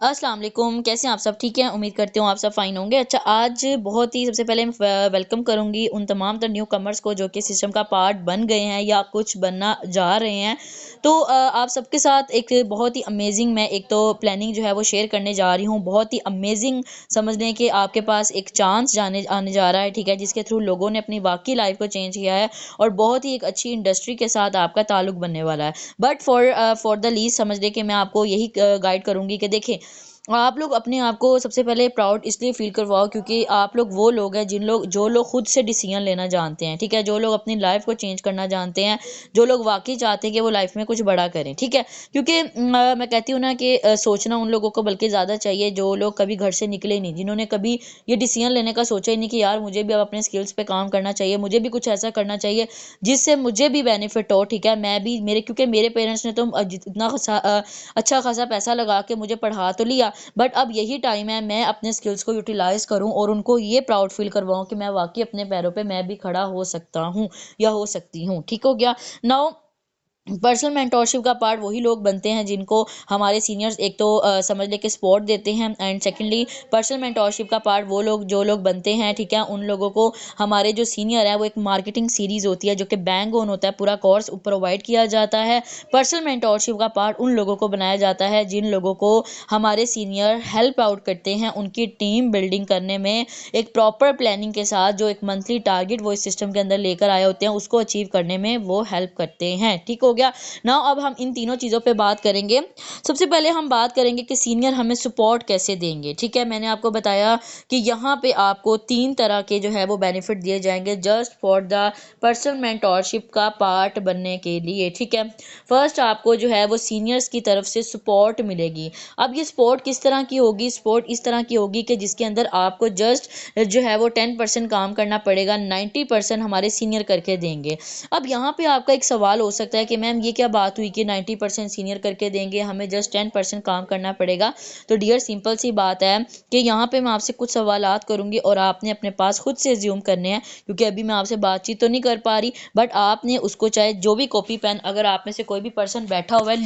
अस्सलाम वालेकुम, कैसे हैं आप सब? ठीक हैं, उम्मीद करती हूँ आप सब फ़ाइन होंगे। अच्छा, आज बहुत ही सबसे पहले मैं वेलकम करूँगी उन तमाम तर न्यू कमर्स को जो कि सिस्टम का पार्ट बन गए हैं या कुछ बनना जा रहे हैं। तो आप सबके साथ एक बहुत ही अमेज़िंग मैं एक तो प्लानिंग जो है वो शेयर करने जा रही हूँ। बहुत ही अमेज़िंग समझ लें कि आपके पास एक चांस जाने आने जा रहा है, ठीक है? जिसके थ्रू लोगों ने अपनी वाक़ई लाइफ़ को चेंज किया है और बहुत ही एक अच्छी इंडस्ट्री के साथ आपका ताल्लुक बनने वाला है। बट फॉर द लीस्ट समझ लें कि मैं आपको यही गाइड करूँगी कि देखिए आप लोग अपने आप को सबसे पहले प्राउड इसलिए फ़ील करवाओ क्योंकि आप लोग वो लोग हैं जो लोग खुद से डिसीजन लेना जानते हैं, ठीक है? जो लोग अपनी लाइफ़ को चेंज करना जानते हैं, जो लोग वाक़ई चाहते हैं कि वो लाइफ़ में कुछ बड़ा करें, ठीक है? क्योंकि मैं कहती हूँ ना कि सोचना उन लोगों को बल्कि ज़्यादा चाहिए जो लोग कभी घर से निकले नहीं, जिन्होंने कभी ये डिसीजन लेने का सोचा ही नहीं कि यार मुझे भी अब अपने स्किल्स पे काम करना चाहिए, मुझे भी कुछ ऐसा करना चाहिए जिससे मुझे भी बेनिफिट हो, ठीक है? मैं भी मेरे क्योंकि मेरे पेरेंट्स ने तो अच्छा खासा पैसा लगा के मुझे पढ़ा तो लिया बट अब यही टाइम है मैं अपने स्किल्स को यूटिलाइज़ करूँ और उनको ये प्राउड फ़ील करवाऊँ कि मैं वाक़ई अपने पैरों पे मैं भी खड़ा हो सकता हूँ या हो सकती हूँ। ठीक हो गया? नाउ पर्सनल मेंटोरशिप का पार्ट वही लोग बनते हैं जिनको हमारे सीनियर्स एक तो समझ लें कि सपोर्ट देते हैं एंड सेकंडली पर्सनल मेंटोरशिप का पार्ट वो लोग जो लोग बनते हैं, ठीक है? उन लोगों को हमारे जो सीनियर है वो एक मार्केटिंग सीरीज़ होती है जो कि बैंग ऑन होता है, पूरा कोर्स प्रोवाइड किया जाता है। पर्सनल मेंटोरशिप का पार्ट उन लोगों को बनाया जाता है जिन लोगों को हमारे सीनियर हेल्प आउट करते हैं उनकी टीम बिल्डिंग करने में, एक प्रॉपर प्लानिंग के साथ जो एक मंथली टारगेट वो इस सिस्टम के अंदर लेकर आए होते हैं उसको अचीव करने में वो हेल्प करते हैं। ठीक हो गया? नाउ अब हम इन तीनों चीज़ों पे बात करेंगे। सबसे पहले हम बात करेंगे कि सीनियर हमें सपोर्ट कैसे देंगे, ठीक है? मैंने आपको बताया कि यहाँ पे आपको 3 तरह के जो है वो बेनिफिट दिए जाएँगे just for the personal mentorship का पार्ट बनने के लिए, ठीक है? फर्स्ट आपको जो है वो सीनियर्स की तरफ से सपोर्ट मिलेगी। अब ये सपोर्ट किस तरह की होगी? सपोर्ट इस तरह की होगी कि जिसके अंदर आपको जस्ट जो है वो 10% काम करना पड़ेगा, 90% हमारे सीनियर करके देंगे। अब यहाँ पे आपका एक सवाल हो सकता है कि मैम ये क्या बात हुई कि 90% सीनियर करके देंगे, हमें जस्ट 10% काम करना पड़ेगा। तो डियर सिंपल सी बात है कि यहाँ पे मैं आपसे कुछ सवालात करूँगी और आपने अपने पास खुद से ज़्यूम करने हैं क्योंकि अभी मैं आपसे बातचीत तो नहीं कर पा रही बट आपने उसको चाहे जो भी कॉपी पेन अगर आप में से कोई भी पर्सन बैठा हुआ है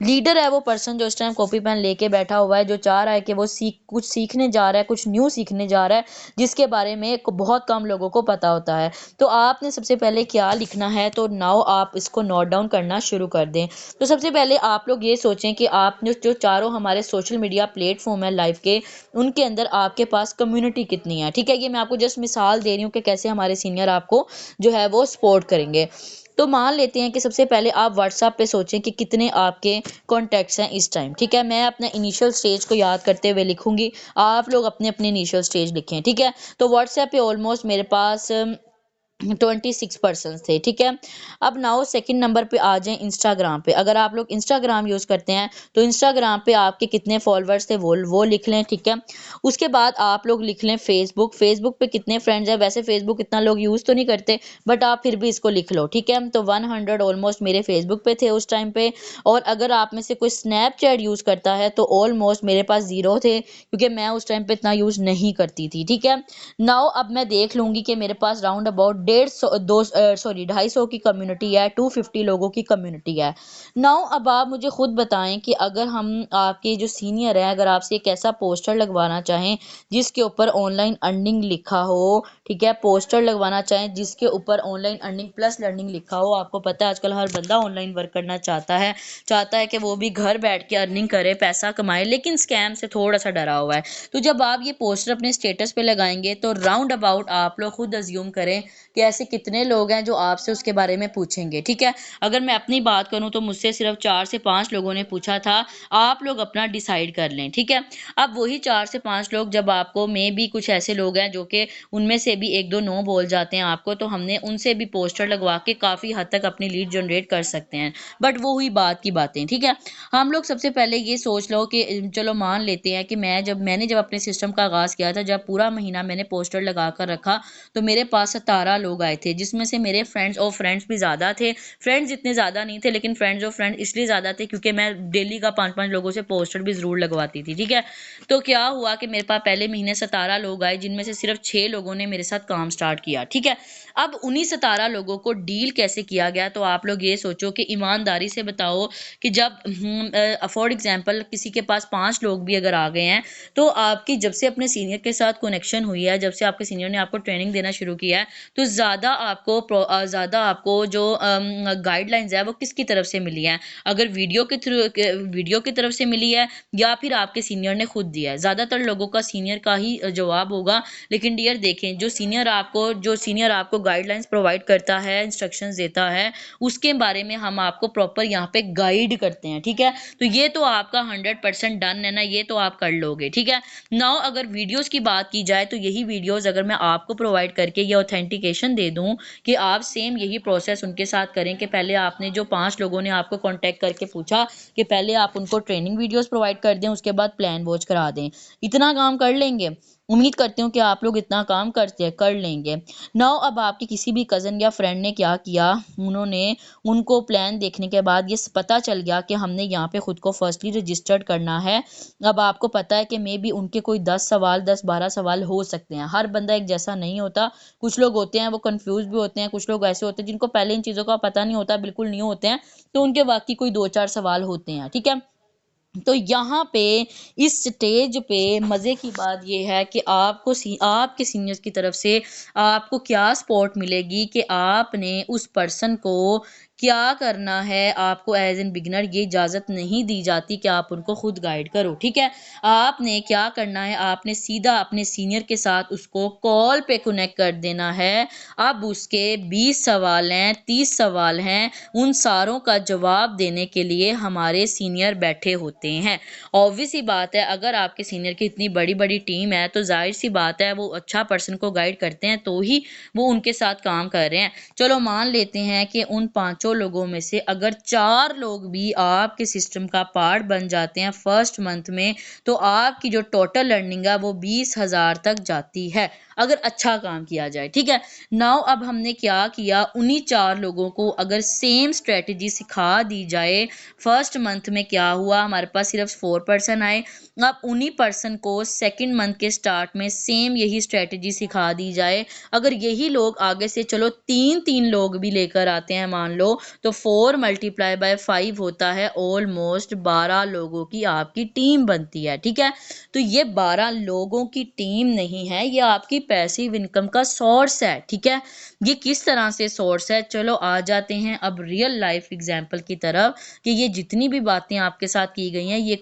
लीडर है वो पर्सन जो इस टाइम कॉपी पेन लेके बैठा हुआ है जो चाह रहा है कि वो कुछ सीखने जा रहा है, कुछ न्यू सीखने जा रहा है जिसके बारे में बहुत कम लोगों को पता होता है। तो आपने सबसे पहले क्या लिखना है तो नाउ आप इसको नोट डाउन करना शुरू कर दें। तो सबसे पहले आप लोग ये सोचें कि आपने जो चारों हमारे सोशल मीडिया प्लेटफॉर्म है लाइव के उनके अंदर आपके पास कम्युनिटी कितनी है, ठीक है? ये मैं आपको जस्ट मिसाल दे रही हूँ कि कैसे हमारे सीनियर आपको जो है वो सपोर्ट करेंगे। तो मान लेते हैं कि सबसे पहले आप व्हाट्सएप पे सोचें कि कितने आपके कॉन्टैक्ट्स हैं इस टाइम, ठीक है? मैं अपना इनिशियल स्टेज को याद करते हुए लिखूंगी, आप लोग अपने अपने इनिशियल स्टेज लिखें, ठीक है? तो व्हाट्सएप पे ऑलमोस्ट मेरे पास 26 पर्सन्स थे, ठीक है? अब नाउ सेकंड नंबर पे आ जाएँ इंस्टाग्राम पे। अगर आप लोग इंस्टाग्राम यूज़ करते हैं, तो इंस्टाग्राम पे आपके कितने फॉलोवर्स थे वो लिख लें, ठीक है? उसके बाद आप लोग लिख लें फेसबुक, फेसबुक पे कितने फ्रेंड्स हैं, वैसे फेसबुक इतना लोग यूज़ तो नहीं करते, बट आप फिर भी इसको लिख लो, ठीक है? तो 100 ऑलमोस्ट मेरे फेसबुक पे थे उस टाइम पे और अगर आप में से कोई स्नैपचैट यूज़ करता है, तो ऑलमोस्ट मेरे पास 0 थे क्योंकि मैं उस टाइम पे इतना यूज़ नहीं करती थी, ठीक है? नाउ अब मैं देख लूँगी कि मेरे पास राउंड अबाउट 250 की कम्युनिटी है, 250 लोगों की कम्युनिटी है। नाउ अब आप मुझे खुद बताएँ कि अगर हम आपके जो सीनियर हैं, अगर आपसे एक ऐसा पोस्टर लगवाना चाहें, जिसके ऊपर ऑनलाइन अर्निंग लिखा हो, ठीक है? पोस्टर लगवाना चाहें जिसके ऊपर ऑनलाइन अर्निंग प्लस लर्निंग लिखा हो। आपको पता है आजकल हर बंदा ऑनलाइन वर्क करना चाहता है कि वो भी घर बैठ के अर्निंग करे, पैसा कमाए, लेकिन स्कैम से थोड़ा-सा डरा हुआ है। तो जब आप ये पोस्टर अपने स्टेटस पे लगाएँगे तो राउंड अबाउट आप लोग खुद अज़्यूम करें कि ऐसे कितने लोग हैं जो आपसे उसके बारे में पूछेंगे, ठीक है? अगर मैं अपनी बात करूँ तो मुझसे सिर्फ 4 से 5 लोगों ने पूछा था, आप लोग अपना डिसाइड कर लें, ठीक है? अब वही 4 से 5 लोग जब आपको मेबी कुछ ऐसे लोग हैं जो कि उनमें से भी 1-2 नो बोल जाते हैं आपको, तो हमने उनसे भी पोस्टर लगवा के काफ़ी हद तक अपनी लीड जनरेट कर सकते हैं। बट वो हुई बात की बातें, ठीक है? हम लोग सबसे पहले ये सोच लो कि चलो मान लेते हैं कि मैंने जब अपने सिस्टम का आगाज़ किया था, जब पूरा महीना मैंने पोस्टर लगा कर रखा, तो मेरे पास 17 लोग आए थे, जिसमें से मेरे फ्रेंड्स और फ्रेंड्स भी ज़्यादा थे। फ्रेंड्स इतने ज़्यादा नहीं थे, लेकिन फ्रेंड्स और फ्रेंड्स इसलिए ज़्यादा थे क्योंकि मैं डेली का 5-5 लोगों से पोस्टर भी ज़रूर लगवाती थी, ठीक है। तो क्या हुआ कि मेरे पास पहले महीने 17 लोग आए, जिनमें से सिर्फ 6 लोगों ने मेरे साथ काम स्टार्ट किया, ठीक है। अब उन्हीं 17 लोगों को डील कैसे किया गया, तो आप लोग ये सोचो कि ईमानदारी से बताओ कि जब फॉर एग्जांपल किसी के पास 5 लोग भी अगर आ गए हैं, तो आपकी जब से अपने सीनियर के साथ कनेक्शन हुई है, जब से आपके सीनियर ने आपको ट्रेनिंग देना शुरू किया है, तो ज़्यादा आपको जो गाइडलाइंस है वो किसकी तरफ से मिली है? अगर वीडियो की तरफ से मिली है या फिर आपके सीनियर ने खुद दिया है। ज़्यादातर लोगों का सीनियर का ही जवाब होगा। लेकिन डियर देखें, जो सीनियर आपको गाइडलाइंस प्रोवाइड करता है, इंस्ट्रक्शंस देता है, उसके बारे में हम आपको प्रॉपर यहाँ पे गाइड करते हैं, ठीक है। तो ये तो आपका 100% डन है ना, ये तो आप कर लोगे, ठीक है। नाउ अगर वीडियोस की बात की जाए, तो यही वीडियोस अगर मैं आपको प्रोवाइड करके ये ऑथेंटिकेशन दे दूं कि आप सेम यही प्रोसेस उनके साथ करें कि पहले आपने जो 5 लोगों ने आपको कांटेक्ट करके पूछा कि पहले आप उनको ट्रेनिंग वीडियोस प्रोवाइड कर दें, उसके बाद प्लान वॉच करा दें, इतना काम कर लेंगे? उम्मीद करती हूँ कि आप लोग इतना काम कर लेंगे। नाउ अब आपके किसी भी कज़न या फ्रेंड ने क्या किया, उनको प्लान देखने के बाद ये पता चल गया कि हमने यहाँ पे खुद को फर्स्टली रजिस्टर्ड करना है। अब आपको पता है कि मे बी उनके कोई 10-12 सवाल हो सकते हैं। हर बंदा एक जैसा नहीं होता। कुछ लोग होते हैं वो कंफ्यूज भी होते हैं, कुछ लोग ऐसे होते हैं जिनको पहले इन चीज़ों का पता नहीं होता, बिल्कुल नहीं होते हैं, तो उनके वाकई कोई 2-4 सवाल होते हैं, ठीक है। तो यहाँ पे इस स्टेज पे मज़े की बात ये है कि आपके सीनियर्स की तरफ से आपको क्या सपोर्ट मिलेगी कि आपने उस पर्सन को क्या करना है। आपको एज एन बिगिनर ये इजाज़त नहीं दी जाती कि आप उनको खुद गाइड करो, ठीक है। आपने क्या करना है, आपने सीधा अपने सीनियर के साथ उसको कॉल पे कनेक्ट कर देना है। अब उसके 20 सवाल हैं, 30 सवाल हैं, उन सारों का जवाब देने के लिए हमारे सीनियर बैठे होते हैं। ऑब्वियस सी बात है, अगर आपके सीनियर की इतनी बड़ी बड़ी टीम है, तो जाहिर सी बात है वो अच्छा पर्सन को गाइड करते हैं, तो ही वो उनके साथ काम कर रहे हैं। चलो मान लेते हैं कि उन 5 लोगों में से अगर 4 लोग भी आपके सिस्टम का पार्ट बन जाते हैं फर्स्ट मंथ में, तो आपकी जो टोटल अर्निंग है वो 20,000 तक जाती है, अगर अच्छा काम किया जाए, ठीक है। नाउ अब हमने क्या किया, उन्हीं 4 लोगों को अगर सेम स्ट्रेटजी सिखा दी जाए। फर्स्ट मंथ में क्या हुआ, हमारे पास सिर्फ 4 पर्सन आए। अब उन्हीं पर्सन को सेकंड मंथ के स्टार्ट में सेम यही स्ट्रेटजी सिखा दी जाए। अगर यही लोग आगे से चलो 3-3 लोग भी लेकर आते हैं मान लो, तो 4 मल्टीप्लाई बाय 5 होता है ऑलमोस्ट 12 लोगों की आपकी टीम बनती है, ठीक है। तो ये 12 लोगों की टीम नहीं है, ये आपकी पैसिव इनकम का सोर्स है, ठीक है। ये किस तरह से सोर्स है, चलो आ जाते हैं अब रियल लाइफ एग्जांपल की तरफ कि ये जितनी भी बातें आपके साथ की गई हैं, ये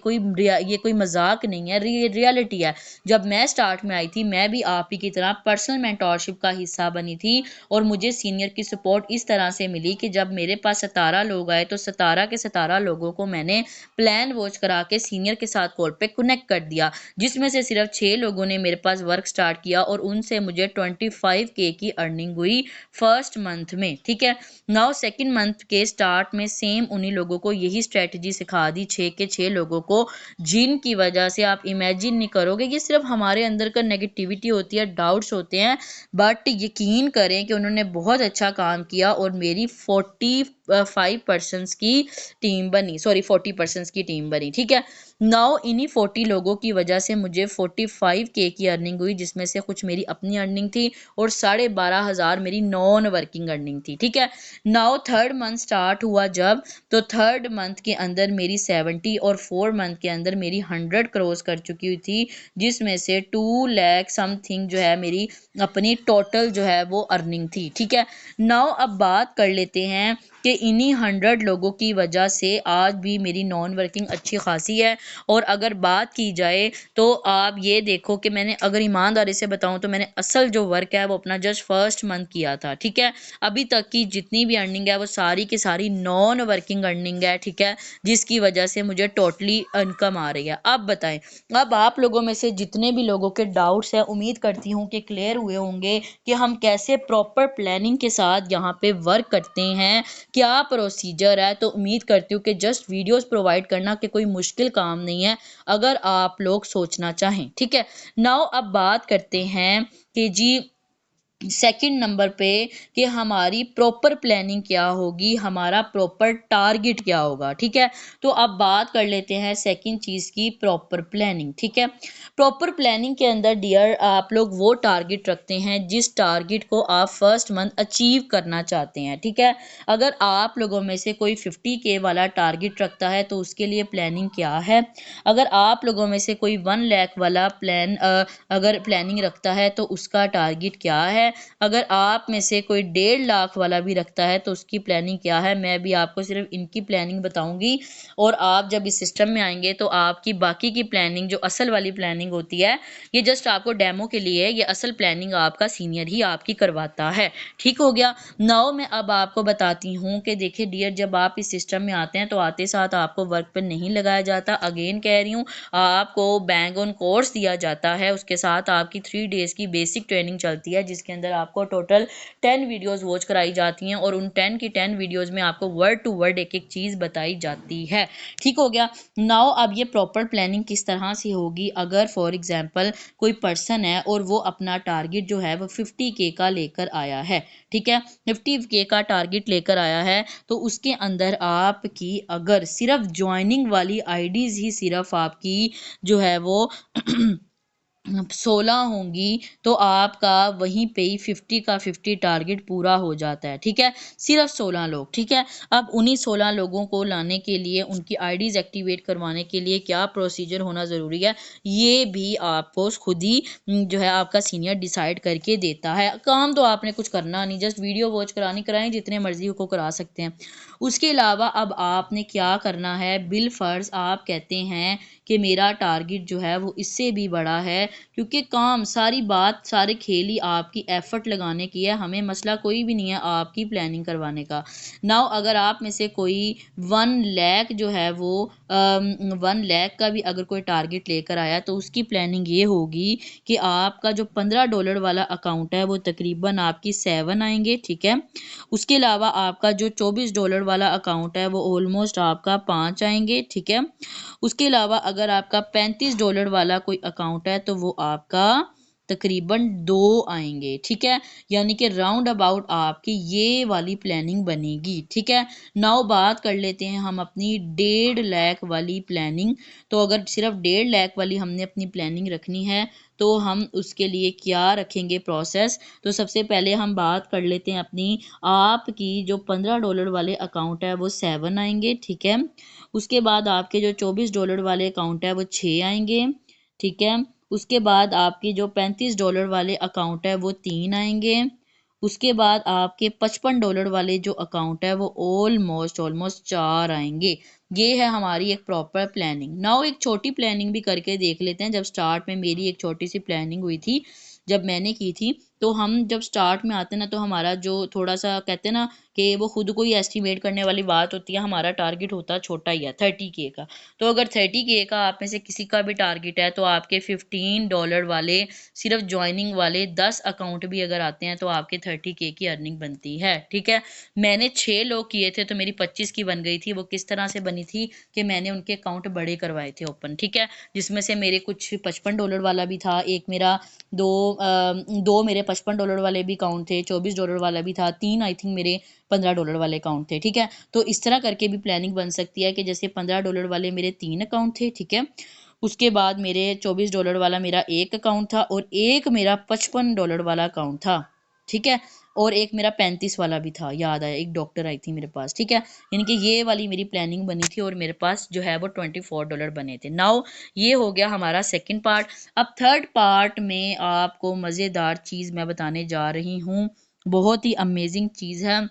कोई मजाक नहीं है, रियलिटी है। जब मैं स्टार्ट में आई थी, मैं भी आप ही की तरह पर्सनल मेंटोरशिप का हिस्सा बनी थी, और मुझे सीनियर की सपोर्ट इस तरह से मिली कि जब मेरे पास 17 लोग आए, तो 17 के 17 लोगों को मैंने प्लान वॉच करा के सीनियर के साथ कॉल पे कनेक्ट कर दिया, जिसमें से सिर्फ 6 लोगों ने मेरे पास वर्क स्टार्ट किया, और उनसे मुझे 25K की अर्निंग हुई फर्स्ट मंथ में, ठीक है। नाउ सेकंड मंथ के स्टार्ट में सेम उन्हीं लोगों को यही स्ट्रेटजी सिखा दी, 6 के 6 लोगों को, जिनकी वजह से आप इमेजिन नहीं करोगे, ये सिर्फ हमारे अंदर का नेगेटिविटी होती है, डाउट्स होते हैं, बट यकीन करें कि उन्होंने बहुत अच्छा काम किया, और मेरी 45 पर्सन्स की टीम बनी, सॉरी 40 पर्सन्स की टीम बनी, ठीक है। नाउ इन्हीं 40 लोगों की वजह से मुझे 45K की अर्निंग हुई, जिसमें से कुछ मेरी अपनी अर्निंग थी और 12,500 मेरी नॉन वर्किंग अर्निंग थी, ठीक है। नाउ थर्ड मंथ स्टार्ट हुआ जब, तो थर्ड मंथ के अंदर मेरी 70 और 4 मंथ के अंदर मेरी 100 क्रॉस कर चुकी हुई थी, जिसमें से 2 लाख समथिंग जो है मेरी अपनी टोटल जो है वो अर्निंग थी, ठीक है। नाउ अब बात कर लेते हैं कि इन्हीं 100 लोगों की वजह से आज भी मेरी नॉन वर्किंग अच्छी खासी है। और अगर बात की जाए, तो आप ये देखो कि मैंने, अगर ईमानदारी से बताऊं, तो मैंने असल जो वर्क है वो अपना जस्ट फर्स्ट मंथ किया था, ठीक है। अभी तक की जितनी भी अर्निंग है वो सारी की सारी नॉन वर्किंग अर्निंग है, ठीक है, जिसकी वजह से मुझे टोटली इनकम आ रही है। अब बताएं, अब आप लोगों में से जितने भी लोगों के डाउट्स हैं, उम्मीद करती हूँ कि क्लियर हुए होंगे कि हम कैसे प्रॉपर प्लानिंग के साथ यहाँ पे वर्क करते हैं, क्या प्रोसीजर है। तो उम्मीद करती हूँ कि जस्ट वीडियोस प्रोवाइड करना कि कोई मुश्किल काम नहीं है, अगर आप लोग सोचना चाहें, ठीक है। नाउ अब बात करते हैं कि जी सेकंड नंबर पे कि हमारी प्रॉपर प्लानिंग क्या होगी, हमारा प्रॉपर टारगेट क्या होगा। ठीक है, तो अब बात कर लेते हैं सेकंड चीज़ की, प्रॉपर प्लानिंग। ठीक है, प्रॉपर प्लानिंग के अंदर डियर आप लोग वो टारगेट रखते हैं जिस टारगेट को आप फर्स्ट मंथ अचीव करना चाहते हैं। ठीक है, अगर आप लोगों में से कोई 50K वाला टारगेट रखता है तो उसके लिए प्लानिंग क्या है। अगर आप लोगों में से कोई 1 लाख वाला अगर प्लानिंग रखता है तो उसका टारगेट क्या है। अगर आप में से कोई 1.5 लाख वाला भी रखता है तो उसकी प्लानिंग क्या है। मैं भी आपको सिर्फ इनकी प्लानिंग बताऊंगी, और आप जब इस सिस्टम में आएंगे तो आपकी बाकी की प्लानिंग जो असल वाली प्लानिंग होती है, ये जस्ट आपको डेमो के लिए है, ये असल प्लानिंग आपका सीनियर ही आपकी करवाता है। ठीक हो गया। नाउ मैं अब आपको बताती हूँ कि देखिए डियर, जब आप इस सिस्टम में आते हैं तो आते साथ आपको वर्क पर नहीं लगाया जाता। अगेन कह रही हूँ, आपको बैंग ऑन कोर्स दिया जाता है, उसके साथ आपकी 3 डेज़ की बेसिक ट्रेनिंग चलती है जिसके अंदर आपको टोटल 10 वीडियोस वॉच कराई जाती हैं, और उन 10 की 10 वीडियोस में आपको वर्ड टू वर्ड एक एक चीज़ बताई जाती है। ठीक हो गया। नाउ अब ये प्रॉपर प्लानिंग किस तरह से होगी। अगर फॉर एग्जांपल कोई पर्सन है और वो अपना टारगेट जो है वो 50K का लेकर आया है, ठीक है, 50K का टारगेट लेकर आया है, तो उसके अंदर आपकी अगर सिर्फ ज्वाइनिंग वाली आईडीज़ ही सिर्फ आपकी जो है वो 16 होंगी, तो आपका वहीं पे ही 50 का 50 टारगेट पूरा हो जाता है। ठीक है, सिर्फ 16 लोग। ठीक है, अब उन्हीं 16 लोगों को लाने के लिए, उनकी आईडीज एक्टिवेट करवाने के लिए क्या प्रोसीजर होना ज़रूरी है, ये भी आपको खुद ही जो है आपका सीनियर डिसाइड करके देता है। काम तो आपने कुछ करना नहीं, जस्ट वीडियो वॉच करानी, कराएं, जितने मर्जी को करा सकते हैं। उसके अलावा अब आपने क्या करना है, बिल फर्ज आप कहते हैं कि मेरा टारगेट जो है वो इससे भी बड़ा है, क्योंकि काम सारी बात सारे खेल ही आपकी एफर्ट लगाने की है। हमें मसला कोई भी नहीं है आपकी प्लानिंग करवाने का। नाउ अगर आप में से कोई 1 लाख जो है वो 1 लाख का भी अगर कोई टारगेट लेकर आया, तो उसकी प्लानिंग ये होगी कि आपका जो $15 वाला अकाउंट है वो तकरीबन आपकी 7 आएंगे। ठीक है, उसके अलावा आपका जो $24 वाला अकाउंट है वो ऑलमोस्ट आपका 5 आएंगे। ठीक है, उसके अलावा अगर आपका $35 वाला कोई अकाउंट है तो वो आपका तकरीबन 2 आएंगे। ठीक है, यानी कि राउंड अबाउट आपकी ये वाली प्लानिंग बनेगी। ठीक है, नाउ बात कर लेते हैं हम अपनी 1.5 लाख वाली प्लानिंग। तो अगर सिर्फ 1.5 लाख वाली हमने अपनी प्लानिंग रखनी है तो हम उसके लिए क्या रखेंगे प्रोसेस। तो सबसे पहले हम बात कर लेते हैं अपनी, आपकी जो $15 वाले अकाउंट है वो 7 आएंगे। ठीक है, उसके बाद आपके जो $24 वाले अकाउंट है वो 6 आएंगे। ठीक है, उसके बाद आपके जो $35 वाले अकाउंट है वो 3 आएंगे। उसके बाद आपके $55 वाले जो अकाउंट है वो ऑलमोस्ट ऑलमोस्ट 4 आएंगे। ये है हमारी एक प्रॉपर प्लानिंग। नाउ एक छोटी प्लानिंग भी करके देख लेते हैं। जब स्टार्ट में मेरी एक छोटी सी प्लानिंग हुई थी, जब मैंने की थी, तो हम जब स्टार्ट में आते हैं ना, तो हमारा जो थोड़ा सा कहते हैं ना कि वो खुद को ही एस्टिमेट करने वाली बात होती है। हमारा टारगेट होता है छोटा ही है, 30K का। तो अगर 30K का आप में से किसी का भी टारगेट है, तो आपके $15 वाले सिर्फ ज्वाइनिंग वाले 10 अकाउंट भी अगर आते हैं तो आपके 30K की अर्निंग बनती है। ठीक है, मैंने 6 लोग किए थे तो मेरी 25 की बन गई थी। वो किस तरह से बनी थी कि मैंने उनके अकाउंट बड़े करवाए थे ओपन। ठीक है, जिसमें से मेरे कुछ $55 वाला भी था, एक मेरा दो मेरे $55 वाले भी अकाउंट थे, $24 वाला भी था, 3 आई थिंक मेरे $15 वाले अकाउंट थे। ठीक है, तो इस तरह करके भी प्लानिंग बन सकती है कि जैसे $15 वाले मेरे 3 अकाउंट थे। ठीक है, उसके बाद मेरे $24 वाला मेरा एक अकाउंट था, और एक मेरा $55 वाला अकाउंट था। ठीक है, और एक मेरा 35 वाला भी था, याद आया, एक डॉक्टर आई थी मेरे पास। ठीक है, यानी कि ये वाली मेरी प्लानिंग बनी थी, और मेरे पास जो है वो $24 बने थे। नाउ ये हो गया हमारा सेकंड पार्ट। अब थर्ड पार्ट में आपको मज़ेदार चीज़ मैं बताने जा रही हूँ, बहुत ही अमेजिंग चीज़ है,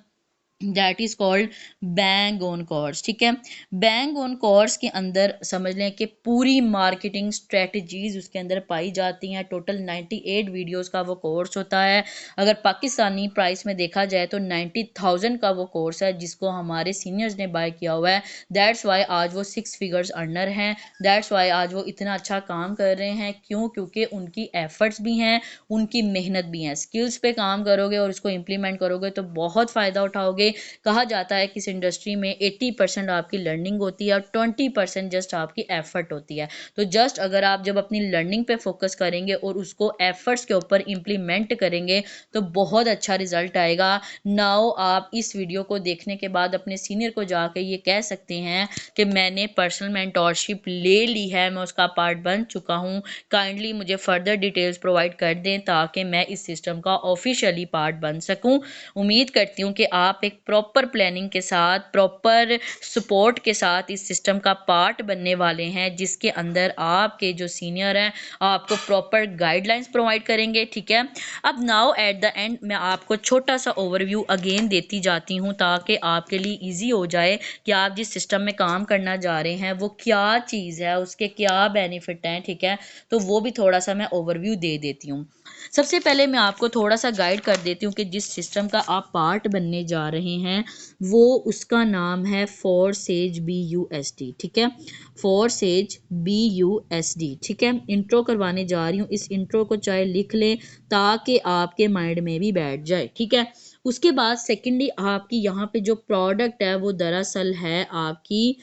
that is called bang on course. ठीक है, बैंग ऑन कोर्स के अंदर समझ लें कि पूरी मार्केटिंग स्ट्रेटजीज उसके अंदर पाई जाती हैं। टोटल 98 वीडियोस का वो कोर्स होता है। अगर पाकिस्तानी प्राइस में देखा जाए तो 90,000 का वो कोर्स है, जिसको हमारे सीनियर्स ने बाय किया हुआ है। दैट्स वाई आज वो 6 फिगर्स अर्नर हैं। दैट्स वाई आज वो इतना अच्छा काम कर रहे हैं। क्यों? क्योंकि उनकी एफर्ट्स भी हैं, उनकी मेहनत भी है। स्किल्स पे काम करोगे और उसको इम्प्लीमेंट करोगे तो बहुत फ़ायदा उठाओगे। क्योंकि कहा जाता है कि इस इंडस्ट्री में 80% आपकी लर्निंग होती है और 20% जस्ट आपकी एफर्ट होती है। तो जस्ट अगर आप जब अपनी लर्निंग पे फोकस करेंगे और उसको एफर्ट्स के ऊपर इम्प्लीमेंट करेंगे तो बहुत अच्छा रिजल्ट आएगा। नाउ आप इस वीडियो को देखने के बाद अपने सीनियर को जाके ये कह सकते हैं कि मैंने पर्सनल मेंटोरशिप ले ली है, मैं उसका पार्ट बन चुका हूँ, काइंडली मुझे फर्दर डिटेल्स प्रोवाइड कर दें ताकि मैं इस सिस्टम का ऑफिशियली पार्ट बन सकूँ। उम्मीद करती हूँ कि आप एक प्रॉपर प्लानिंग के साथ, प्रॉपर सपोर्ट के साथ इस सिस्टम का पार्ट बनने वाले हैं, जिसके अंदर आपके जो सीनियर हैं आपको प्रॉपर गाइडलाइंस प्रोवाइड करेंगे। ठीक है, अब नाउ एट द एंड मैं आपको छोटा सा ओवरव्यू अगेन देती जाती हूँ ताकि आपके लिए ईजी हो जाए कि आप जिस सिस्टम में काम करना जा रहे हैं वो क्या चीज़ है, उसके क्या बेनिफिट हैं। ठीक है, तो वो भी थोड़ा सा मैं ओवरव्यू दे देती हूँ। सबसे पहले मैं आपको थोड़ा सा गाइड कर देती हूँ कि जिस सिस्टम का आप पार्ट बनने जा रहे हैं वो उसका नाम है फोरसेज BUSD। ठीक है, फोरसेज BUSD। ठीक है, इंट्रो करवाने जा रही हूँ, इस इंट्रो को चाहे लिख लें ताकि आपके माइंड में भी बैठ जाए। ठीक है, उसके बाद सेकेंडली आपकी यहाँ पे जो प्रोडक्ट है वो दरअसल है आपकी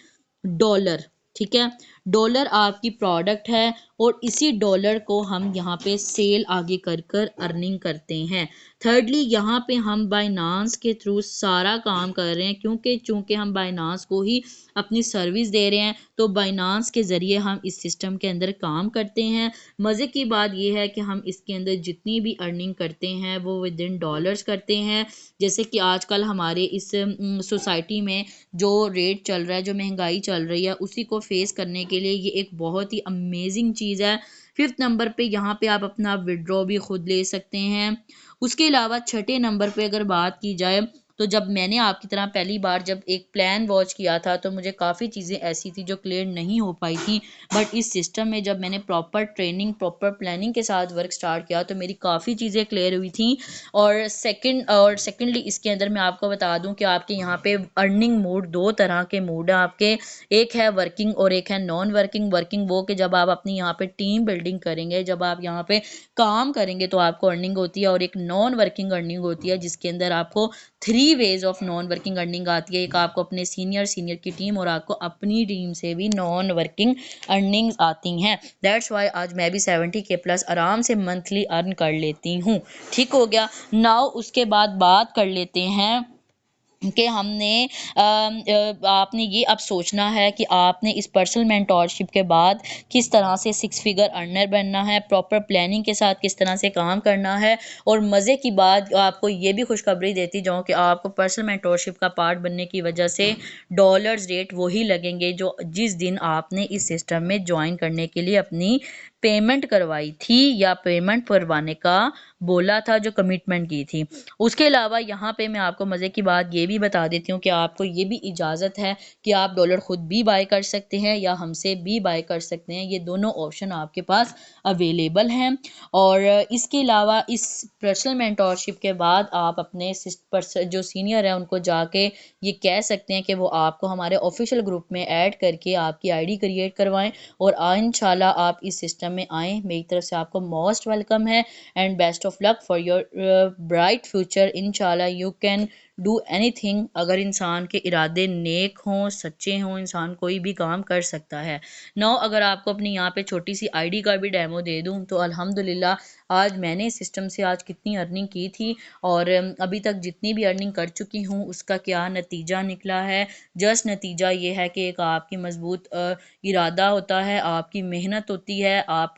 डॉलर। ठीक है, डॉलर आपकी प्रोडक्ट है और इसी डॉलर को हम यहाँ पे सेल आगे कर कर अर्निंग करते हैं। थर्डली यहाँ पे हम बाइनांस के थ्रू सारा काम कर रहे हैं क्योंकि चूंकि हम बाइनांस को ही अपनी सर्विस दे रहे हैं तो बाइनांस के ज़रिए हम इस सिस्टम के अंदर काम करते हैं। मज़े की बात यह है कि हम इसके अंदर जितनी भी अर्निंग करते हैं वो विद इन डॉलर्स करते हैं। जैसे कि आजकल हमारे इस सोसाइटी में जो रेट चल रहा है, जो महंगाई चल रही है, उसी को फेस करने के लिए ये एक बहुत ही अमेजिंग चीज़ है। फिफ्थ नंबर पे यहाँ पे आप अपना विड्रॉ भी खुद ले सकते हैं। उसके अलावा छठे नंबर पे अगर बात की जाए तो जब मैंने आपकी तरह पहली बार जब एक प्लान वॉच किया था तो मुझे काफ़ी चीज़ें ऐसी थी जो क्लियर नहीं हो पाई थी, बट इस सिस्टम में जब मैंने प्रॉपर ट्रेनिंग, प्रॉपर प्लानिंग के साथ वर्क स्टार्ट किया तो मेरी काफ़ी चीज़ें क्लियर हुई थी। और सेकेंडली इसके अंदर मैं आपको बता दूं कि आपके यहाँ पे अर्निंग मोड, दो तरह के मोड है आपके, एक है वर्किंग और एक है नॉन वर्किंग। वर्किंग वो कि जब आप अपनी यहाँ पे टीम बिल्डिंग करेंगे, जब आप यहाँ पे काम करेंगे तो आपको अर्निंग होती है, और एक नॉन वर्किंग अर्निंग होती है जिसके अंदर आपको 3 ways of non working earning आती है। एक आपको अपने सीनियर की टीम और आपको अपनी टीम से भी नॉन वर्किंग अर्निंग्स आती हैं। दैट्स वाई आज मैं भी 70K प्लस आराम से मंथली अर्न कर लेती हूँ। ठीक हो गया। नाउ उसके बाद बात कर लेते हैं कि हमने आपने ये अब सोचना है कि आपने इस पर्सनल मेंटोरशिप के बाद किस तरह से 6 फिगर अर्नर बनना है, प्रॉपर प्लानिंग के साथ किस तरह से काम करना है। और मज़े की बात आपको ये भी खुशखबरी देती जाऊँ कि आपको पर्सनल मेंटोरशिप का पार्ट बनने की वजह से डॉलर्स रेट वही लगेंगे जो जिस दिन आपने इस सिस्टम में ज्वाइन करने के लिए अपनी पेमेंट करवाई थी या पेमेंट करवाने का बोला था, जो कमिटमेंट की थी। उसके अलावा यहाँ पे मैं आपको मज़े की बात ये भी बता देती हूँ कि आपको ये भी इजाज़त है कि आप डॉलर ख़ुद भी बाय कर सकते हैं या हमसे भी बाय कर सकते हैं। ये दोनों ऑप्शन आपके पास अवेलेबल हैं। और इसके अलावा इस पर्सनल मेंटोरशिप के बाद आप अपने जो सीनियर है उनको जाके ये कह सकते हैं कि वो आपको हमारे ऑफिशियल ग्रुप में ऐड करके आपकी आईडी क्रिएट करवाएं और इंशाल्लाह आप इस सिस्टम में आएँ। मेरी तरफ से आपको मोस्ट वेलकम है and best of luck for your bright future. इंशाल्लाह यू कैन डू एनीथिंग। अगर इंसान के इरादे नेक हों, सच्चे हों, इंसान कोई भी काम कर सकता है। अगर आपको अपनी यहाँ पे छोटी सी आईडी का भी डेमो दे दूँ तो अल्हम्दुलिल्लाह आज मैंने इस सिस्टम से आज कितनी अर्निंग की थी और अभी तक जितनी भी अर्निंग कर चुकी हूँ उसका क्या नतीजा निकला है। जस्ट नतीजा ये है कि एक आपकी मजबूत इरादा होता है, आपकी मेहनत होती है, आप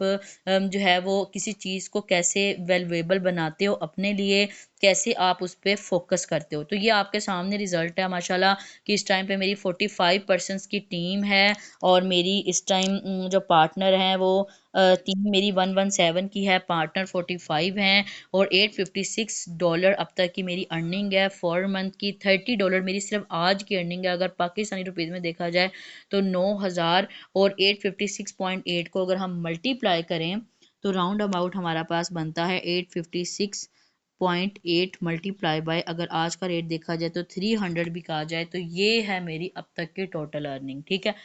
जो है वो किसी चीज़ को कैसे वैल्यूएबल बनाते हो अपने लिए, कैसे आप उस पर फोकस करते हो। तो ये आपके सामने रिजल्ट है माशाल्लाह कि इस टाइम पे मेरी 45% की टीम है और मेरी इस टाइम जो पार्टनर हैं वो टीम मेरी 117 की है, पार्टनर 45 हैं और $856 अब तक की मेरी अर्निंग है। 4 मंथ की $30 मेरी सिर्फ आज की अर्निंग है। अगर पाकिस्तानी रुपीज़ में देखा जाए तो 9,000 और 856.8 को अगर हम मल्टीप्लाई करें तो राउंड अबाउट हमारा पास बनता है 856.8 मल्टीप्लाई बाय, अगर आज का रेट देखा जाए तो 300 भी कहा जाए तो ये है मेरी अब तक की टोटल अर्निंग। ठीक है,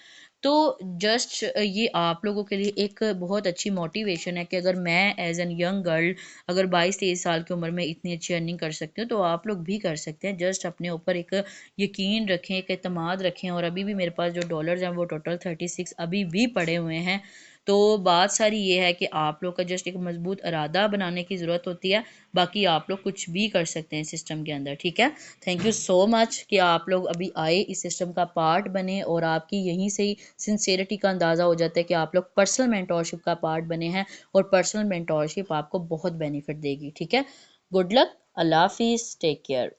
तो जस्ट ये आप लोगों के लिए एक बहुत अच्छी मोटिवेशन है कि अगर मैं एज एन यंग गर्ल अगर 22-23 साल की उम्र में इतनी अच्छी अर्निंग कर सकती हूँ तो आप लोग भी कर सकते हैं। जस्ट अपने ऊपर एक यकीन रखें, एक एतमाद रखें। और अभी भी मेरे पास जो डॉलर्स हैं वो टोटल 36 अभी भी पड़े हुए हैं। तो बात सारी ये है कि आप लोग का जस्ट एक मजबूत इरादा बनाने की ज़रूरत होती है, बाकी आप लोग कुछ भी कर सकते हैं सिस्टम के अंदर, ठीक है। थैंक यू सो मच कि आप लोग अभी आए, इस सिस्टम का पार्ट बने, और आपकी यहीं से ही सिंसेरिटी का अंदाज़ा हो जाता है कि आप लोग पर्सनल मेंटोरशिप का पार्ट बने हैं, और पर्सनल मेंटोरशिप आपको बहुत बेनिफिट देगी, ठीक है। गुड लक, अल्लाह हाफिज़, टेक केयर।